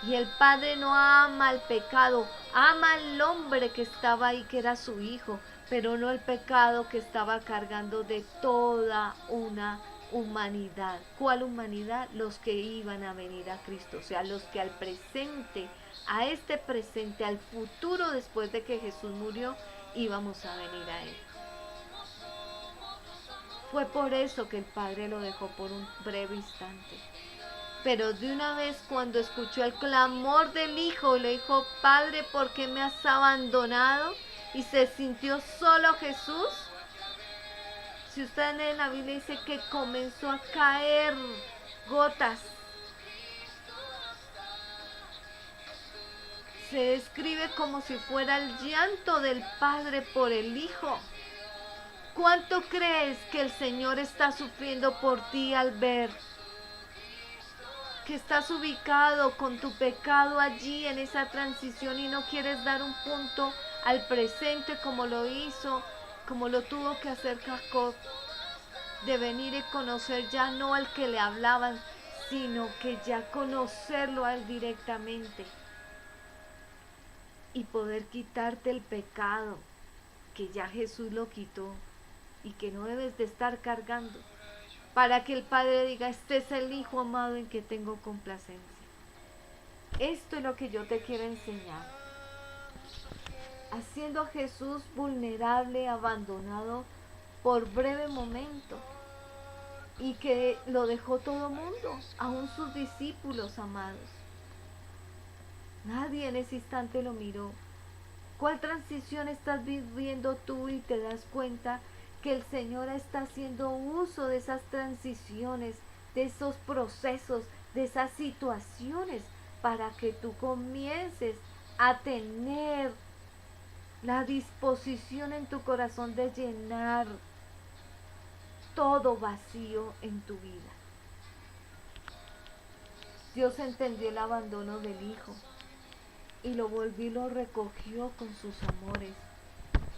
Y el Padre no ama el pecado, ama al hombre que estaba ahí, que era su hijo, pero no el pecado que estaba cargando de toda una humanidad. ¿Cuál humanidad? Los que iban a venir a Cristo, o sea, los que al presente, a este presente, al futuro después de que Jesús murió, íbamos a venir a Él. Fue por eso que el Padre lo dejó por un breve instante. Pero de una vez, cuando escuchó el clamor del hijo, le dijo, Padre, ¿por qué me has abandonado? Y se sintió solo Jesús. Si usted lee la Biblia, dice que comenzó a caer gotas. Se describe como si fuera el llanto del Padre por el Hijo. ¿Cuánto crees que el Señor está sufriendo por ti al ver que estás ubicado con tu pecado allí en esa transición y no quieres dar un punto al presente como lo hizo, como lo tuvo que hacer Jacob, de venir y conocer ya no al que le hablaban, sino que ya conocerlo a él directamente y poder quitarte el pecado que ya Jesús lo quitó y que no debes de estar cargando, para que el Padre diga, este es el Hijo amado en que tengo complacencia. Esto es lo que yo te quiero enseñar. Haciendo a Jesús vulnerable, abandonado por breve momento, y que lo dejó todo mundo, aún sus discípulos amados. Nadie en ese instante lo miró. ¿Cuál transición estás viviendo tú y te das cuenta que el Señor está haciendo uso de esas transiciones, de esos procesos, de esas situaciones, para que tú comiences a tener la disposición en tu corazón de llenar todo vacío en tu vida? Dios entendió el abandono del Hijo y lo volvió y lo recogió con sus amores,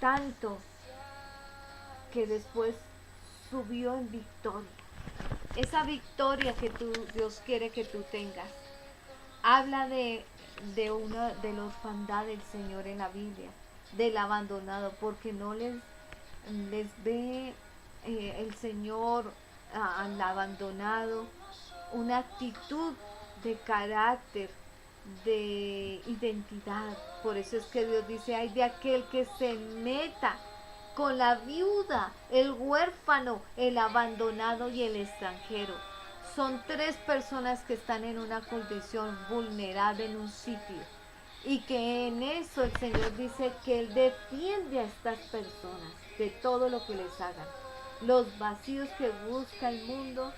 tanto que después subió en victoria. Esa victoria que Dios quiere que tú tengas. Habla de la orfandad del Señor en la Biblia, del abandonado, porque no les ve el Señor al abandonado una actitud de carácter, de identidad. Por eso es que Dios dice, ay de aquel que se meta con la viuda, el huérfano, el abandonado y el extranjero. Son tres personas que están en una condición vulnerable en un sitio, y que en eso el Señor dice que Él defiende a estas personas de todo lo que les hagan. Los vacíos que busca el mundo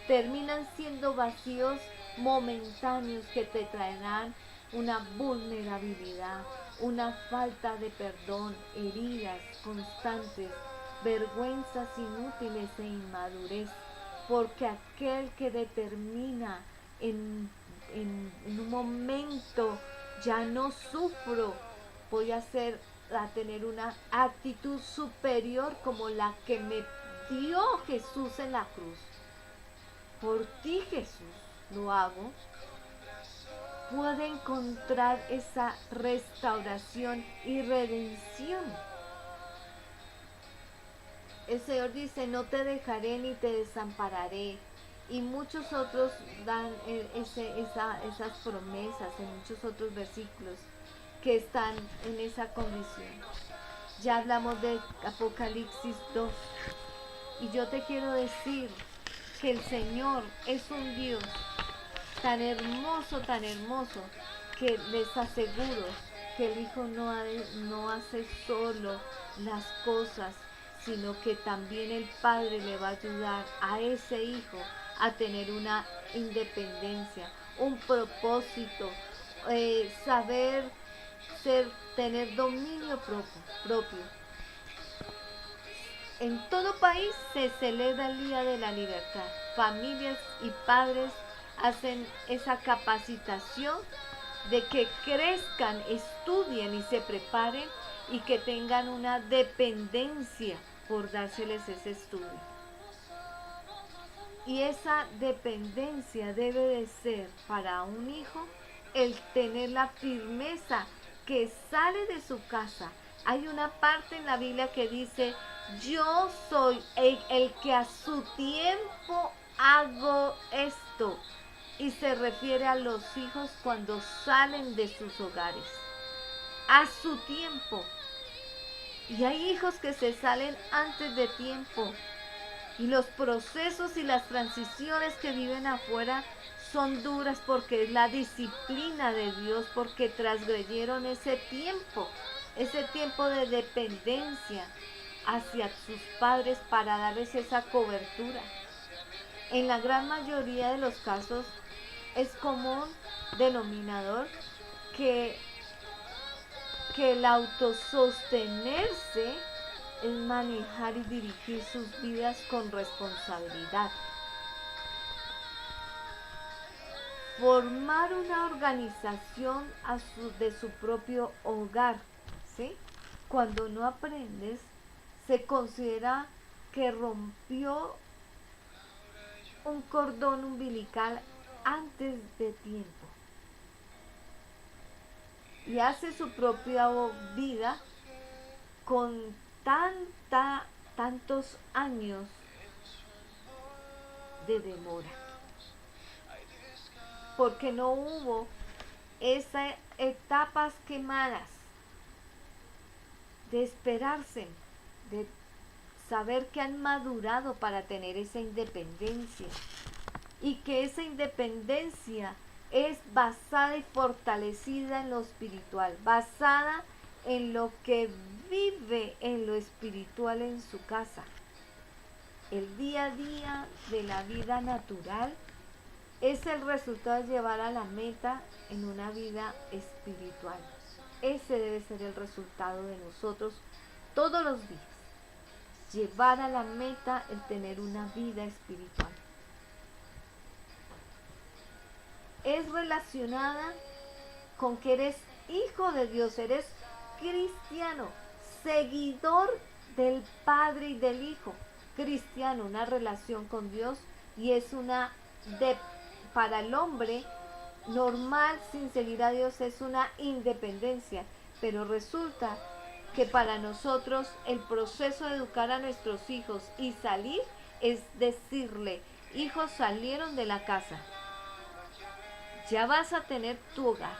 terminan siendo vacíos momentáneos que te traerán una vulnerabilidad, una falta de perdón, heridas constantes, vergüenzas inútiles e inmadurez, porque aquel que determina en un momento, ya no sufro, voy a tener una actitud superior como la que me dio Jesús en la cruz. Por ti, Jesús, lo hago. puede encontrar esa restauración y redención. El Señor dice, no te dejaré ni te desampararé. Y muchos otros dan esas promesas en muchos otros versículos que están en esa condición. Ya hablamos de Apocalipsis 2. Y yo te quiero decir que el Señor es un Dios tan hermoso, que les aseguro que el Hijo no hace solo las cosas, sino que también el Padre le va a ayudar a ese Hijo a tener una independencia, un propósito, saber tener dominio propio. En todo país se celebra el Día de la Libertad. Familias y padres hacen esa capacitación de que crezcan, estudien y se preparen y que tengan una dependencia por dárseles ese estudio. Y esa dependencia debe de ser para un hijo el tener la firmeza que sale de su casa. Hay una parte en la Biblia que dice, yo soy el que a su tiempo hago esto. Y se refiere a los hijos cuando salen de sus hogares. A su tiempo. Y hay hijos que se salen antes de tiempo. Y los procesos y las transiciones que viven afuera son duras porque es la disciplina de Dios, porque transgredieron ese tiempo de dependencia hacia sus padres para darles esa cobertura. En la gran mayoría de los casos es común denominador que el autosostenerse es manejar y dirigir sus vidas con responsabilidad. Formar una organización de su propio hogar, ¿sí? Cuando no aprendes, se considera que rompió un cordón umbilical antes de tiempo. Y hace su propia vida con tantos años de demora, porque no hubo esas etapas quemadas de esperarse, de saber que han madurado para tener esa independencia y que esa independencia es basada y fortalecida en lo espiritual, basada en lo que vive en lo espiritual en su casa. El día a día de la vida natural es el resultado de llevar a la meta en una vida espiritual. Ese debe ser el resultado de nosotros todos los días. Llevar a la meta el tener una vida espiritual. Es relacionada con que eres hijo de Dios, eres cristiano, seguidor del Padre y del Hijo. Cristiano, una relación con Dios, y es para el hombre normal sin seguir a Dios es una independencia, pero resulta que para nosotros el proceso de educar a nuestros hijos y salir es decirle, hijos salieron de la casa, ya vas a tener tu hogar,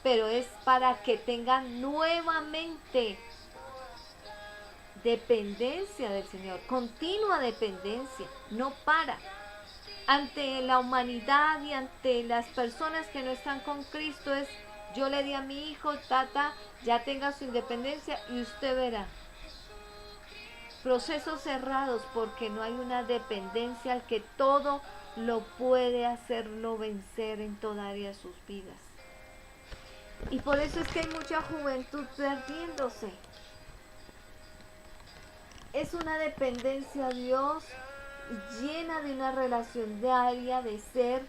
pero es para que tengan nuevamente dependencia del Señor, continua dependencia, no para. Ante la humanidad y ante las personas que no están con Cristo es, yo le di a mi hijo, ya tenga su independencia y usted verá. Procesos cerrados porque no hay una dependencia al que todo lo puede hacerlo vencer en toda área de sus vidas. Y por eso es que hay mucha juventud perdiéndose. Es una dependencia a Dios llena de una relación diaria de ser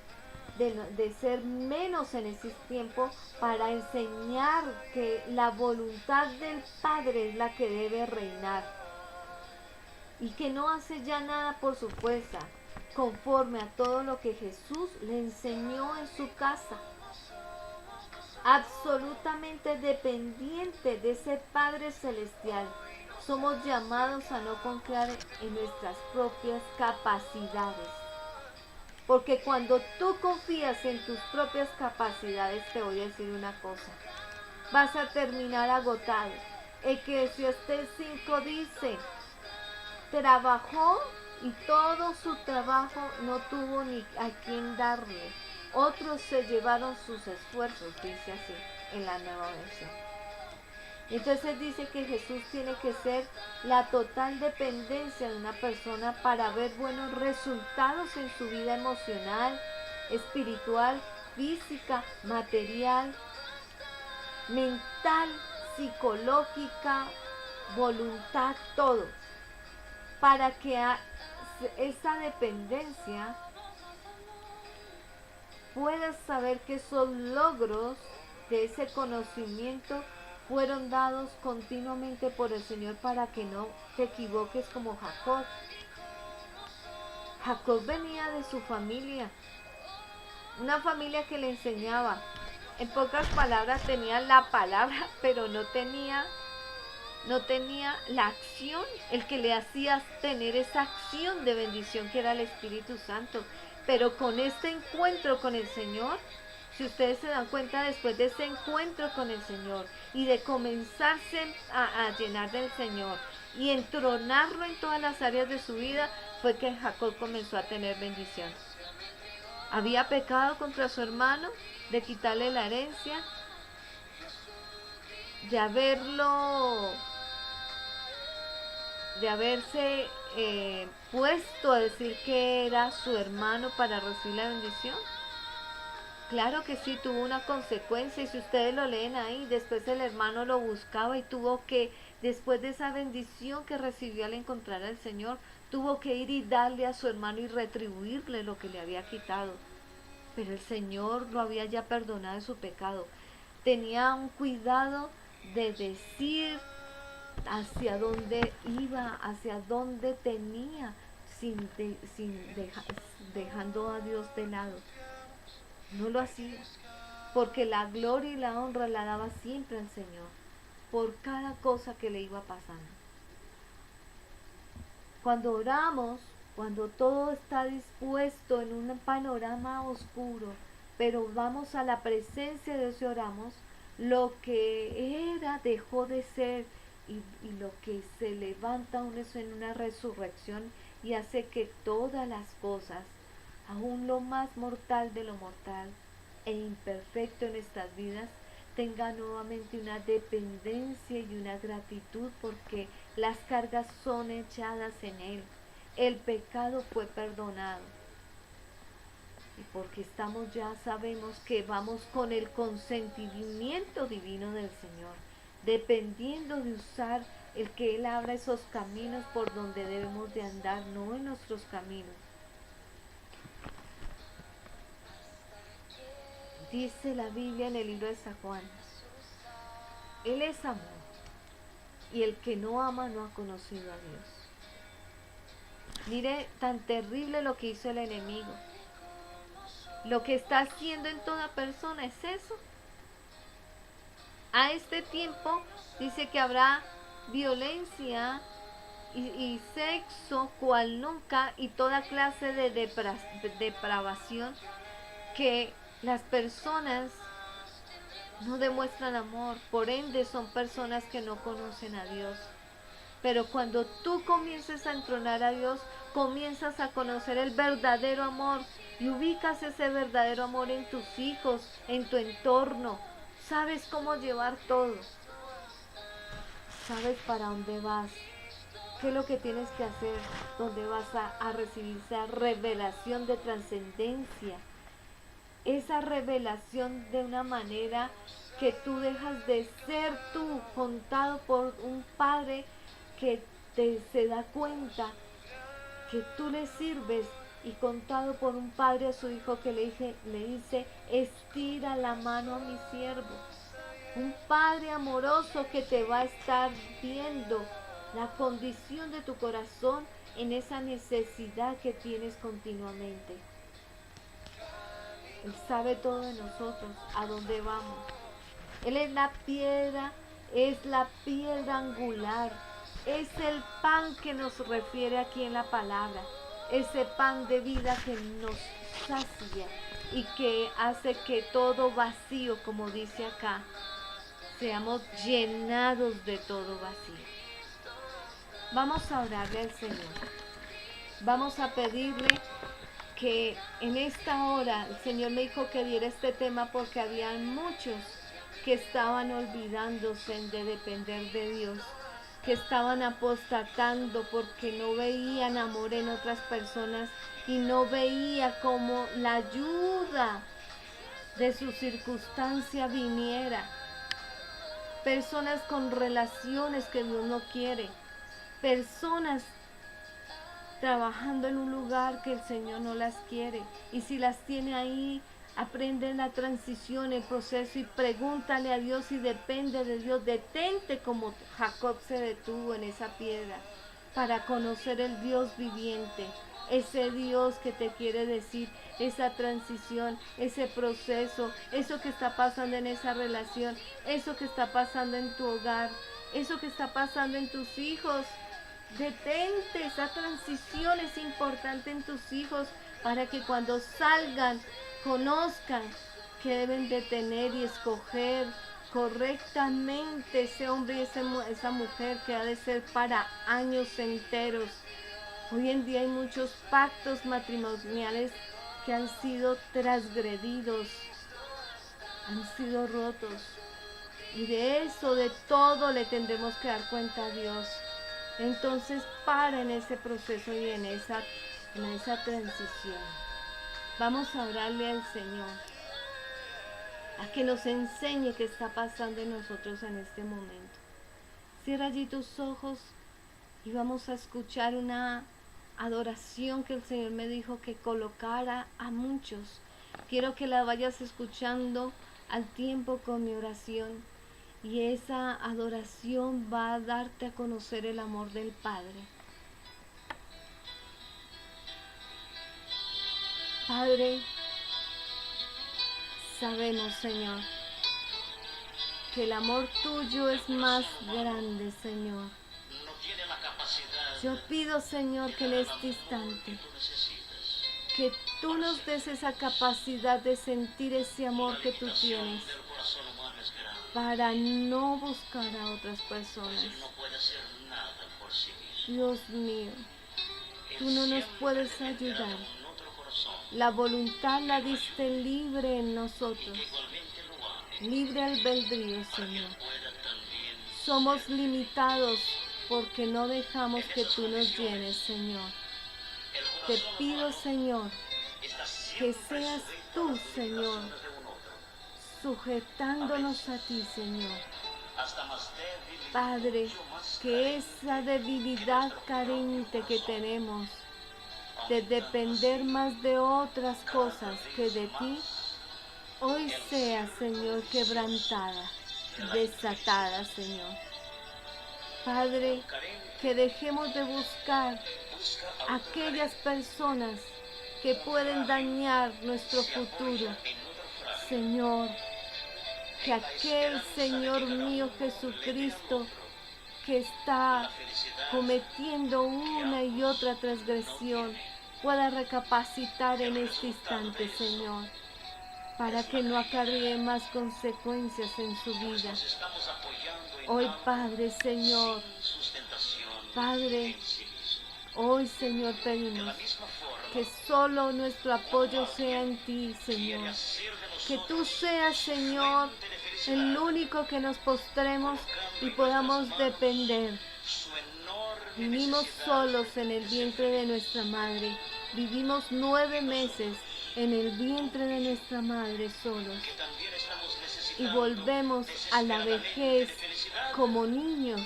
menos en ese tiempo para enseñar que la voluntad del Padre es la que debe reinar y que no hace ya nada por su fuerza, conforme a todo lo que Jesús le enseñó en su casa. Absolutamente dependiente de ese Padre Celestial. Somos llamados a no confiar en nuestras propias capacidades. Porque cuando tú confías en tus propias capacidades, te voy a decir una cosa, vas a terminar agotado. Eclesiastés 5 dice, trabajó y todo su trabajo no tuvo ni a quién darle. Otros se llevaron sus esfuerzos, dice así en la nueva versión. Entonces dice que Jesús tiene que ser la total dependencia de una persona para ver buenos resultados en su vida emocional, espiritual, física, material, mental, psicológica, voluntad, todo. Para que esa dependencia puedas saber que esos logros de ese conocimiento fueron dados continuamente por el Señor para que no te equivoques como Jacob. Jacob venía de su familia, una familia que le enseñaba. En pocas palabras tenía la palabra, pero no tenía la acción, el que le hacía tener esa acción de bendición que era el Espíritu Santo. Pero con este encuentro con el Señor, si ustedes se dan cuenta, después de ese encuentro con el Señor y de comenzarse a llenar del Señor y entronarlo en todas las áreas de su vida, fue que Jacob comenzó a tener bendición. Había pecado contra su hermano, de quitarle la herencia, de haberse puesto a decir que era su hermano para recibir la bendición. Claro que sí, tuvo una consecuencia, y si ustedes lo leen ahí, después el hermano lo buscaba y tuvo que, después de esa bendición que recibió al encontrar al Señor, tuvo que ir y darle a su hermano y retribuirle lo que le había quitado. Pero el Señor lo había ya perdonado de su pecado. Tenía un cuidado de decir hacia dónde iba, hacia dónde tenía, dejando a Dios de lado. No lo hacía, porque la gloria y la honra la daba siempre al Señor, por cada cosa que le iba pasando. Cuando oramos, cuando todo está dispuesto en un panorama oscuro, pero vamos a la presencia de Dios y oramos, lo que era dejó de ser, y lo que se levanta aún es en una resurrección y hace que todas las cosas, aún lo más mortal de lo mortal e imperfecto en estas vidas, tenga nuevamente una dependencia y una gratitud, porque las cargas son echadas en Él, el pecado fue perdonado, y porque sabemos que vamos con el consentimiento divino del Señor, dependiendo de usar el que Él abra esos caminos por donde debemos de andar, no en nuestros caminos. Dice la Biblia en el libro de San Juan, Él es amor, y el que no ama no ha conocido a Dios. Mire tan terrible lo que hizo el enemigo. Lo que está haciendo en toda persona es eso. A este tiempo dice que habrá violencia y sexo cual nunca, y toda clase de depravación, que las personas no demuestran amor, por ende son personas que no conocen a Dios. Pero cuando tú comiences a entronar a Dios, comienzas a conocer el verdadero amor y ubicas ese verdadero amor en tus hijos, en tu entorno. Sabes cómo llevar todo. Sabes para dónde vas. ¿Qué es lo que tienes que hacer? ¿Dónde vas a recibir esa revelación de trascendencia? Esa revelación de una manera que tú dejas de ser tú, contado por un padre que se da cuenta que tú le sirves, y contado por un padre a su hijo que le dice, estira la mano a mi siervo. Un padre amoroso que te va a estar viendo la condición de tu corazón en esa necesidad que tienes continuamente. Él sabe todo de nosotros, a dónde vamos. Él es la piedra angular. Es el pan que nos refiere aquí en la palabra. Ese pan de vida que nos sacia y que hace que todo vacío, como dice acá, seamos llenados de todo vacío. Vamos a orarle al Señor. Vamos a pedirle que en esta hora el Señor me dijo que diera este tema porque había muchos que estaban olvidándose de depender de Dios, que estaban apostatando porque no veían amor en otras personas y no veía cómo la ayuda de su circunstancia viniera. Personas con relaciones que Dios no quiere, personas trabajando en un lugar que el Señor no las quiere, y si las tiene ahí, aprende la transición, el proceso, y pregúntale a Dios y depende de Dios. Detente como Jacob se detuvo en esa piedra para conocer el Dios viviente, ese Dios que te quiere decir esa transición, ese proceso, eso que está pasando en esa relación, eso que está pasando en tu hogar, eso que está pasando en tus hijos. Detente, esa transición es importante en tus hijos para que cuando salgan conozcan que deben de tener y escoger correctamente ese hombre y esa mujer que ha de ser para años enteros. Hoy en día hay muchos pactos matrimoniales que han sido transgredidos, han sido rotos. Y de eso, de todo, le tendremos que dar cuenta a Dios. Entonces para en ese proceso y en esa transición. Vamos a orarle al Señor, a que nos enseñe qué está pasando en nosotros en este momento. Cierra allí tus ojos y vamos a escuchar una adoración que el Señor me dijo que colocara a muchos. Quiero que la vayas escuchando al tiempo con mi oración. Y esa adoración va a darte a conocer el amor del Padre. Padre, sabemos, Señor, que el amor tuyo es más grande, Señor. Yo pido, Señor, que en este instante, que tú nos des esa capacidad de sentir ese amor que tú tienes, para no buscar a otras personas. Dios mío, tú no nos puedes ayudar. La voluntad la diste libre en nosotros. Libre albedrío, Señor. Somos limitados porque no dejamos que tú nos llenes, Señor. Te pido, Señor, que seas tú, Señor, sujetándonos a ti, Señor. Padre, que esa debilidad carente que tenemos de depender más de otras cosas que de ti, hoy sea, Señor, quebrantada, desatada, Señor. Padre, que dejemos de buscar aquellas personas que pueden dañar nuestro futuro. Señor, que aquel Señor mío Jesucristo que está cometiendo una y otra transgresión pueda recapacitar en este instante, Señor, para que no acarree más consecuencias en su vida. Hoy, Padre, Señor, Padre, hoy, Señor, pedimos que solo nuestro apoyo sea en ti, Señor. Que tú seas, Señor, el único que nos postremos y podamos depender. Vivimos solos en el vientre de nuestra madre. Vivimos 9 meses en el vientre de nuestra madre solos. Y volvemos a la vejez como niños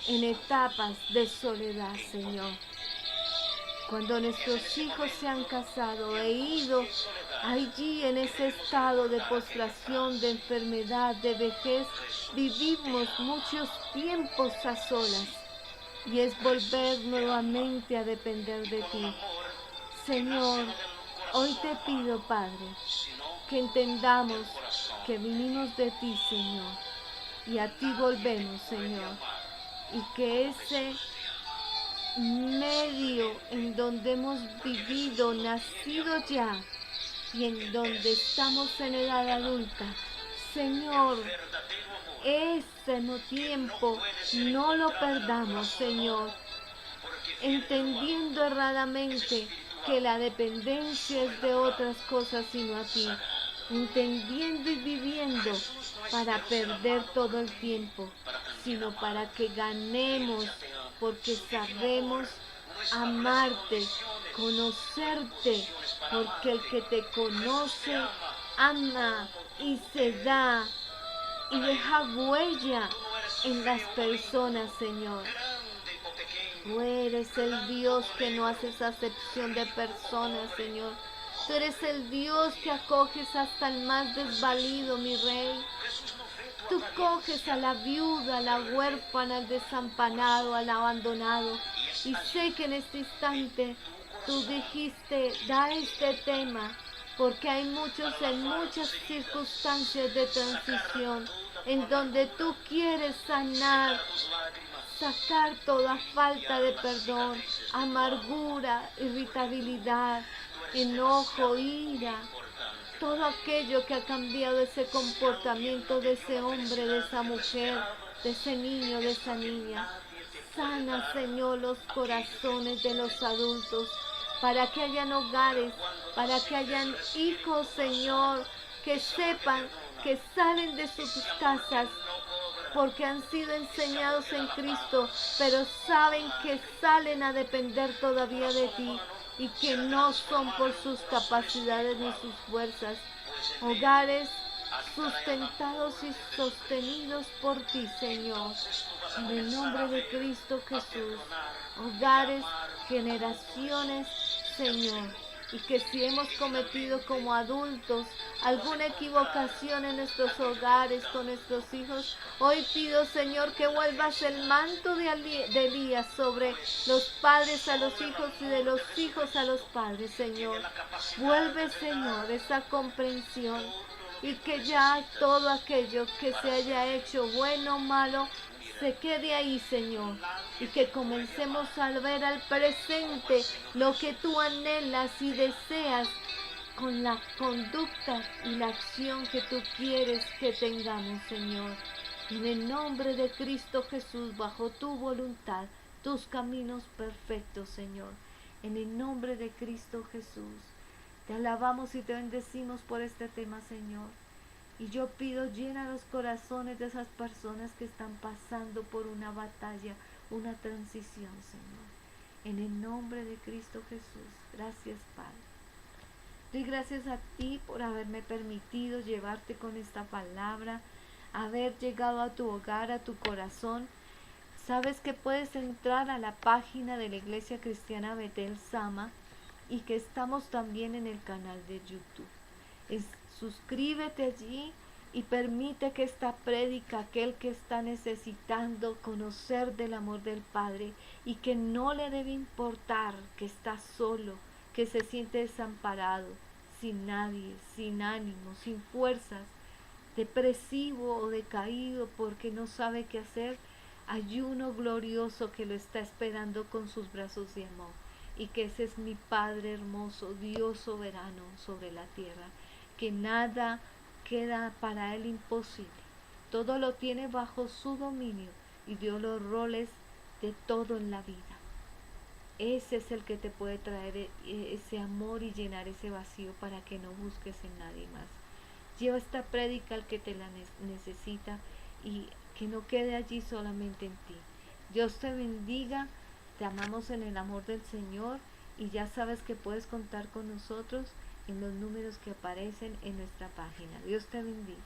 en etapas de soledad, Señor. Cuando nuestros hijos se han casado e ido allí en ese estado de postración, de enfermedad, de vejez, vivimos muchos tiempos a solas. y es volver nuevamente a depender de ti. Señor, hoy te pido, Padre, que entendamos que vinimos de ti, Señor, y a ti volvemos, Señor, y que ese medio en donde hemos vivido, nacido ya, y en donde estamos en edad adulta, Señor, ese tiempo no lo perdamos, Señor, entendiendo erradamente que la dependencia es de otras cosas sino a ti, entendiendo y viviendo para perder todo el tiempo, sino para que ganemos, porque sabemos amarte, conocerte, porque el que te conoce ama y se da y deja huella en las personas, Señor. Tú eres el Dios que no haces acepción de personas, Señor. Tú eres el Dios que acoges hasta el más desvalido, mi Rey. Tú coges a la viuda, a la huérfana, al desamparado, al abandonado. Y sé que en este instante tú dijiste, da este tema, porque hay muchos en muchas circunstancias de transición en donde tú quieres sanar, sacar toda falta de perdón, amargura, irritabilidad, enojo, ira, todo aquello que ha cambiado ese comportamiento de ese hombre, de esa mujer, de ese niño, de esa niña. Sana, Señor, los corazones de los adultos, para que hayan hogares, para que hayan hijos, Señor, que sepan que salen de sus casas porque han sido enseñados en Cristo, pero saben que salen a depender todavía de ti y que no son por sus capacidades ni sus fuerzas. Hogares sustentados y sostenidos por ti, Señor, en el nombre de Cristo Jesús. Hogares, generaciones, Señor, y que si hemos cometido como adultos alguna equivocación en nuestros hogares con nuestros hijos, hoy pido, Señor, que vuelvas el manto de Elías sobre los padres a los hijos y de los hijos a los padres, Señor. Vuelve, Señor, esa comprensión y que ya todo aquello que se haya hecho, bueno o malo, se quede ahí, Señor, y que comencemos a ver al presente lo que tú anhelas y deseas con la conducta y la acción que tú quieres que tengamos, Señor. En el nombre de Cristo Jesús, bajo tu voluntad, tus caminos perfectos, Señor. En el nombre de Cristo Jesús, te alabamos y te bendecimos por este tema, Señor. Y yo pido, llena los corazones de esas personas que están pasando por una batalla, una transición, Señor. En el nombre de Cristo Jesús. Gracias, Padre. Doy gracias a ti por haberme permitido llevarte con esta palabra, haber llegado a tu hogar, a tu corazón. Sabes que puedes entrar a la página de la Iglesia Cristiana Betel Sama y que estamos también en el canal de YouTube. Suscríbete allí y permite que esta prédica, aquel que está necesitando conocer del amor del Padre y que no le debe importar que está solo, que se siente desamparado, sin nadie, sin ánimo, sin fuerzas, depresivo o decaído porque no sabe qué hacer, hay uno glorioso que lo está esperando con sus brazos de amor, y que ese es mi Padre hermoso, Dios soberano sobre la tierra, que nada queda para él imposible, todo lo tiene bajo su dominio y dio los roles de todo en la vida. Ese es el que te puede traer ese amor y llenar ese vacío para que no busques en nadie más. Lleva esta prédica al que te la necesita y que no quede allí solamente en ti. Dios te bendiga, te amamos en el amor del Señor y ya sabes que puedes contar con nosotros en los números que aparecen en nuestra página. Dios te bendiga.